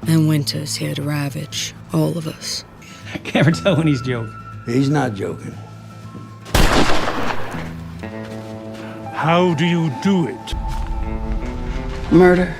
And winter's here to ravage all of us. I can't ever tell when he's joking. He's not joking. How do you do it? Murder.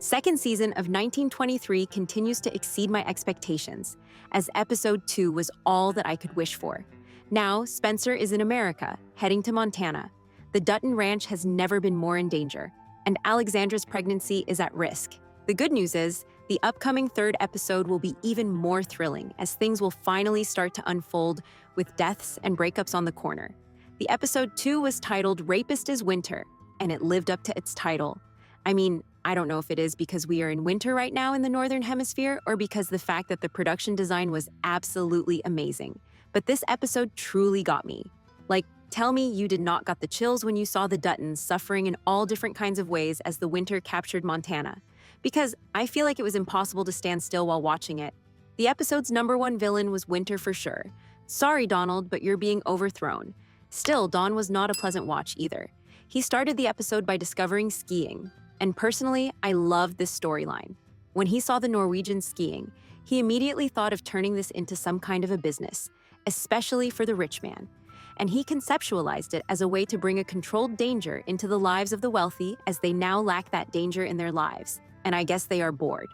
Second season of 1923 continues to exceed my expectations, as episode 2 was all that I could wish for. Now, Spencer is in America, heading to Montana. The Dutton Ranch has never been more in danger, and Alexandra's pregnancy is at risk. The good news is, the upcoming third episode will be even more thrilling, as things will finally start to unfold with deaths and breakups on the corner. The episode 2 was titled Rapist is Winter, and it lived up to its title. I mean, I don't know if it is because we are in winter right now in the Northern Hemisphere or because the fact that the production design was absolutely amazing. But this episode truly got me. Like, tell me you did not got the chills when you saw the Duttons suffering in all different kinds of ways as the winter captured Montana. Because I feel like it was impossible to stand still while watching it. The episode's #1 villain was Winter for sure. Sorry, Donald, but you're being overthrown. Still, Don was not a pleasant watch either. He started the episode by discovering skiing. And personally, I loved this storyline. When he saw the Norwegians skiing, he immediately thought of turning this into some kind of a business, especially for the rich man. And he conceptualized it as a way to bring a controlled danger into the lives of the wealthy as they now lack that danger in their lives. And I guess they are bored.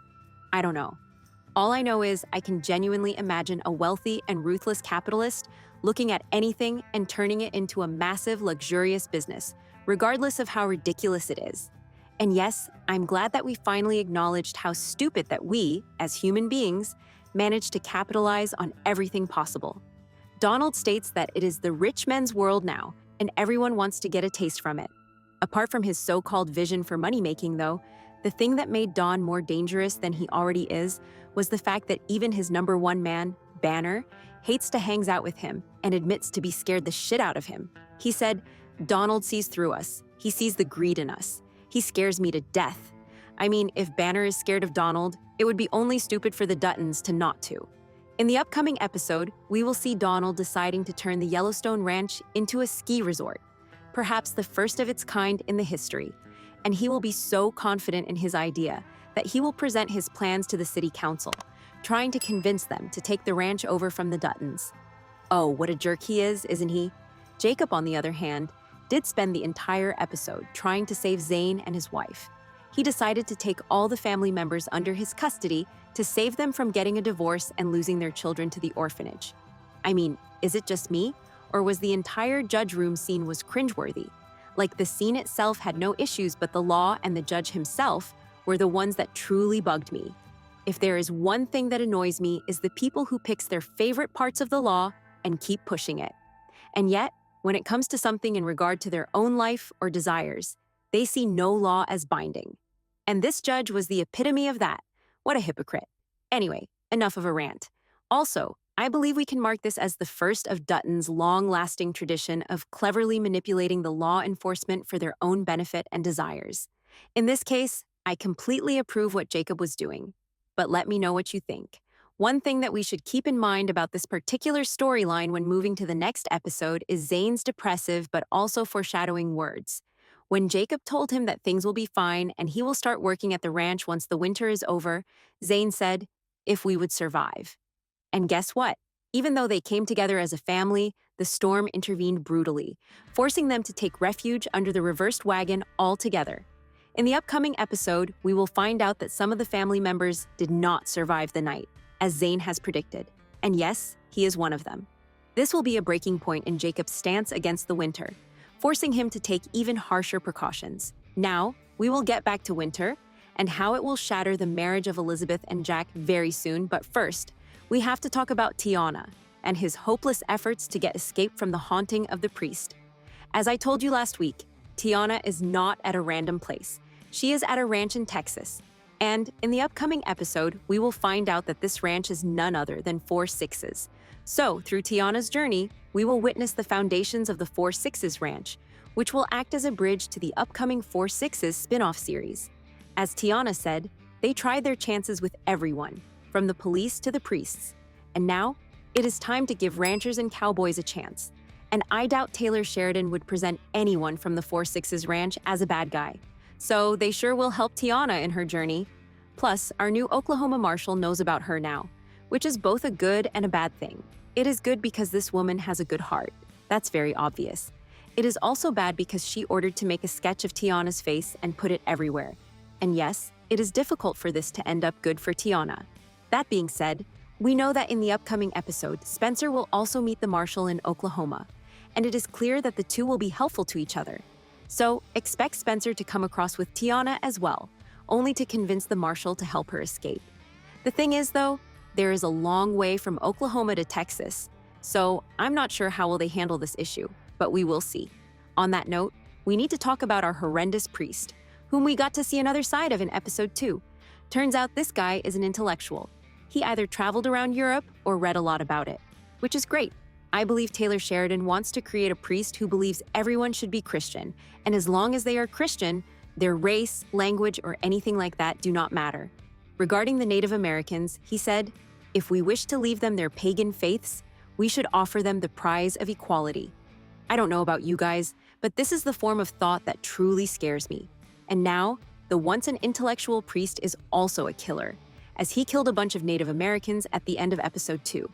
I don't know. All I know is I can genuinely imagine a wealthy and ruthless capitalist looking at anything and turning it into a massive, luxurious business, regardless of how ridiculous it is. And yes, I'm glad that we finally acknowledged how stupid that we, as human beings, managed to capitalize on everything possible. Donald states that it is the rich men's world now, and everyone wants to get a taste from it. Apart from his so-called vision for money-making, though, the thing that made Don more dangerous than he already is was the fact that even his #1 man, Banner, hates to hang out with him and admits to be scared the shit out of him. He said, "Donald sees through us. He sees the greed in us. He scares me to death." I mean, if Banner is scared of Donald, it would be only stupid for the Duttons to not to. In the upcoming episode, we will see Donald deciding to turn the Yellowstone Ranch into a ski resort, perhaps the first of its kind in the history. And he will be so confident in his idea that he will present his plans to the city council, trying to convince them to take the ranch over from the Duttons. Oh, what a jerk he is, isn't he? Jacob, on the other hand, did spend the entire episode trying to save Zane and his wife. He decided to take all the family members under his custody to save them from getting a divorce and losing their children to the orphanage. I mean, is it just me? Or was the entire judge room scene was cringeworthy? Like the scene itself had no issues, but the law and the judge himself were the ones that truly bugged me. If there is one thing that annoys me is the people who picks their favorite parts of the law and keep pushing it. And yet, when it comes to something in regard to their own life or desires, they see no law as binding. And this judge was the epitome of that. What a hypocrite. Anyway, enough of a rant. Also, I believe we can mark this as the first of Dutton's long-lasting tradition of cleverly manipulating the law enforcement for their own benefit and desires. In this case, I completely approve what Jacob was doing. But let me know what you think. One thing that we should keep in mind about this particular storyline when moving to the next episode is Zane's depressive but also foreshadowing words. When Jacob told him that things will be fine and he will start working at the ranch once the winter is over, Zane said, "If we would survive." And guess what? Even though they came together as a family, the storm intervened brutally, forcing them to take refuge under the reversed wagon altogether. In the upcoming episode, we will find out that some of the family members did not survive the night, as Zane has predicted. And yes, he is one of them. This will be a breaking point in Jacob's stance against the winter, forcing him to take even harsher precautions. Now, we will get back to winter and how it will shatter the marriage of Elizabeth and Jack very soon, but first, we have to talk about Tiana and his hopeless efforts to get escape from the haunting of the priest. As I told you last week, Tiana is not at a random place. She is at a ranch in Texas. And in the upcoming episode, we will find out that this ranch is none other than 4 Sixes. So, through Tiana's journey, we will witness the foundations of the 4 Sixes Ranch, which will act as a bridge to the upcoming 4 Sixes spin-off series. As Tiana said, they tried their chances with everyone, from the police to the priests. And now, it is time to give ranchers and cowboys a chance. And I doubt Taylor Sheridan would present anyone from the 4 Sixes Ranch as a bad guy. So they sure will help Tiana in her journey. Plus, our new Oklahoma Marshal knows about her now, which is both a good and a bad thing. It is good because this woman has a good heart. That's very obvious. It is also bad because she ordered to make a sketch of Tiana's face and put it everywhere. And yes, it is difficult for this to end up good for Tiana. That being said, we know that in the upcoming episode, Spencer will also meet the Marshal in Oklahoma, and it is clear that the two will be helpful to each other. So, expect Spencer to come across with Tiana as well, only to convince the Marshal to help her escape. The thing is, though, there is a long way from Oklahoma to Texas, so I'm not sure how will they handle this issue, but we will see. On that note, we need to talk about our horrendous priest, whom we got to see another side of in episode 2. Turns out this guy is an intellectual. He either traveled around Europe or read a lot about it, which is great. I believe Taylor Sheridan wants to create a priest who believes everyone should be Christian, and as long as they are Christian, their race, language, or anything like that do not matter. Regarding the Native Americans, he said, "If we wish to leave them their pagan faiths, we should offer them the prize of equality." I don't know about you guys, but this is the form of thought that truly scares me. And now, the once an intellectual priest is also a killer, as he killed a bunch of Native Americans at the end of episode 2.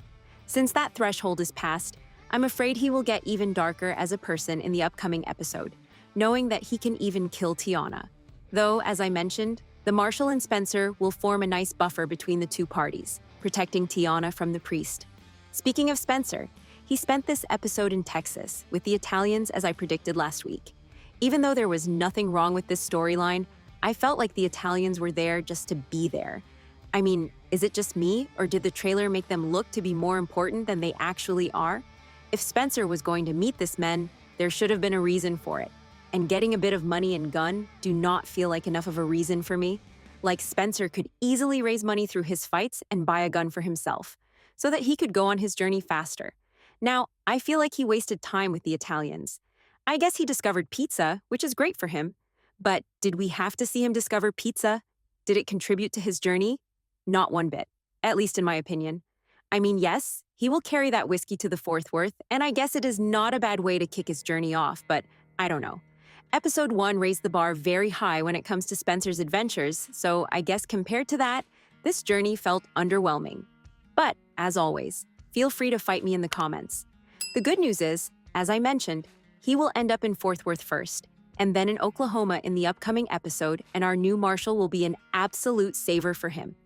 Since that threshold is passed, I'm afraid he will get even darker as a person in the upcoming episode, knowing that he can even kill Tiana. Though, as I mentioned, the Marshal and Spencer will form a nice buffer between the two parties, protecting Tiana from the priest. Speaking of Spencer, he spent this episode in Texas with the Italians as I predicted last week. Even though there was nothing wrong with this storyline, I felt like the Italians were there just to be there. I mean, is it just me, or did the trailer make them look to be more important than they actually are? If Spencer was going to meet this man, there should have been a reason for it. And getting a bit of money and gun do not feel like enough of a reason for me. Like Spencer could easily raise money through his fights and buy a gun for himself, so that he could go on his journey faster. Now, I feel like he wasted time with the Italians. I guess he discovered pizza, which is great for him. But did we have to see him discover pizza? Did it contribute to his journey? Not one bit, at least in my opinion. I mean, yes, he will carry that whiskey to the Fort Worth, and I guess it is not a bad way to kick his journey off, but I don't know. Episode 1 raised the bar very high when it comes to Spencer's adventures, so I guess compared to that, this journey felt underwhelming. But, as always, feel free to fight me in the comments. The good news is, as I mentioned, he will end up in Fort Worth first, and then in Oklahoma in the upcoming episode, and our new Marshal will be an absolute saver for him.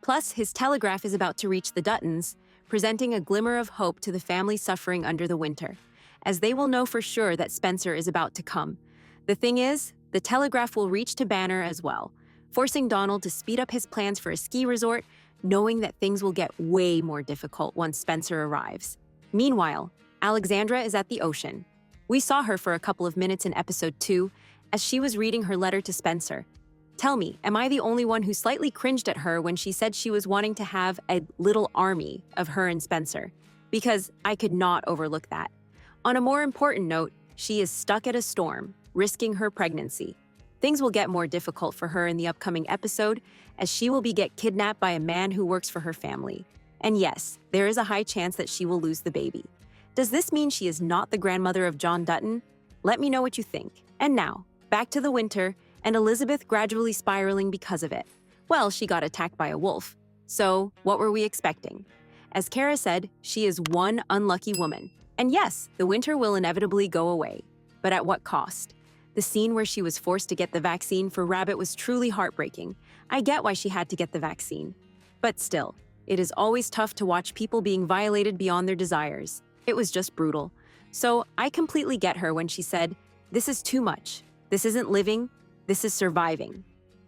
Plus, his telegraph is about to reach the Duttons, presenting a glimmer of hope to the family suffering under the winter, as they will know for sure that Spencer is about to come. The thing is, the telegraph will reach to Banner as well, forcing Donald to speed up his plans for a ski resort, knowing that things will get way more difficult once Spencer arrives. Meanwhile, Alexandra is at the ocean. We saw her for a couple of minutes in episode 2, as she was reading her letter to Spencer. Tell me, am I the only one who slightly cringed at her when she said she was wanting to have a little army of her and Spencer? Because I could not overlook that. On a more important note, she is stuck at a storm, risking her pregnancy. Things will get more difficult for her in the upcoming episode, as she will get kidnapped by a man who works for her family. And yes, there is a high chance that she will lose the baby. Does this mean she is not the grandmother of John Dutton? Let me know what you think. And now, back to the winter, and Elizabeth gradually spiraling because of it. Well, she got attacked by a wolf. So, what were we expecting? As Kara said, she is one unlucky woman. And yes, the winter will inevitably go away. But at what cost? The scene where she was forced to get the vaccine for Rabbit was truly heartbreaking. I get why she had to get the vaccine. But still, it is always tough to watch people being violated beyond their desires. It was just brutal. So I completely get her when she said, "This is too much. This isn't living. This is surviving."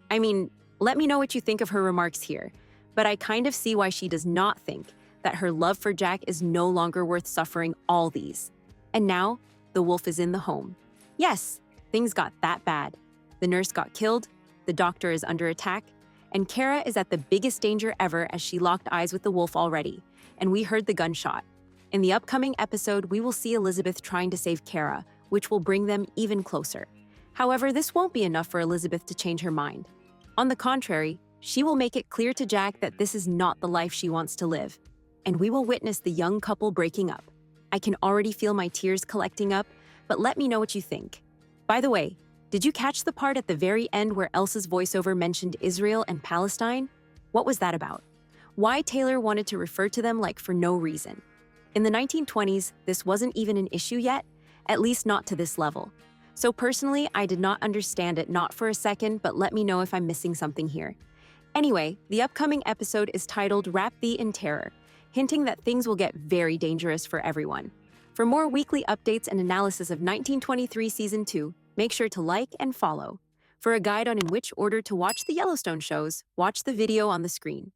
I mean, let me know what you think of her remarks here, but I kind of see why she does not think that her love for Jack is no longer worth suffering all these. And now, the wolf is in the home. Yes, things got that bad. The nurse got killed, the doctor is under attack, and Kara is at the biggest danger ever as she locked eyes with the wolf already, and we heard the gunshot. In the upcoming episode, we will see Elizabeth trying to save Kara, which will bring them even closer. However, this won't be enough for Elizabeth to change her mind. On the contrary, she will make it clear to Jack that this is not the life she wants to live, and we will witness the young couple breaking up. I can already feel my tears collecting up, but let me know what you think. By the way, Did you catch the part at the very end where Elsa's voiceover mentioned Israel and Palestine? What was that about? Why Taylor wanted to refer to them like for no reason? In the 1920s, this wasn't even an issue yet, at least not to this level. So personally, I did not understand it, not for a second, but let me know if I'm missing something here. Anyway, the upcoming episode is titled Wrap Thee in Terror, hinting that things will get very dangerous for everyone. For more weekly updates and analysis of 1923 Season 2, make sure to like and follow. For a guide on in which order to watch the Yellowstone shows, watch the video on the screen.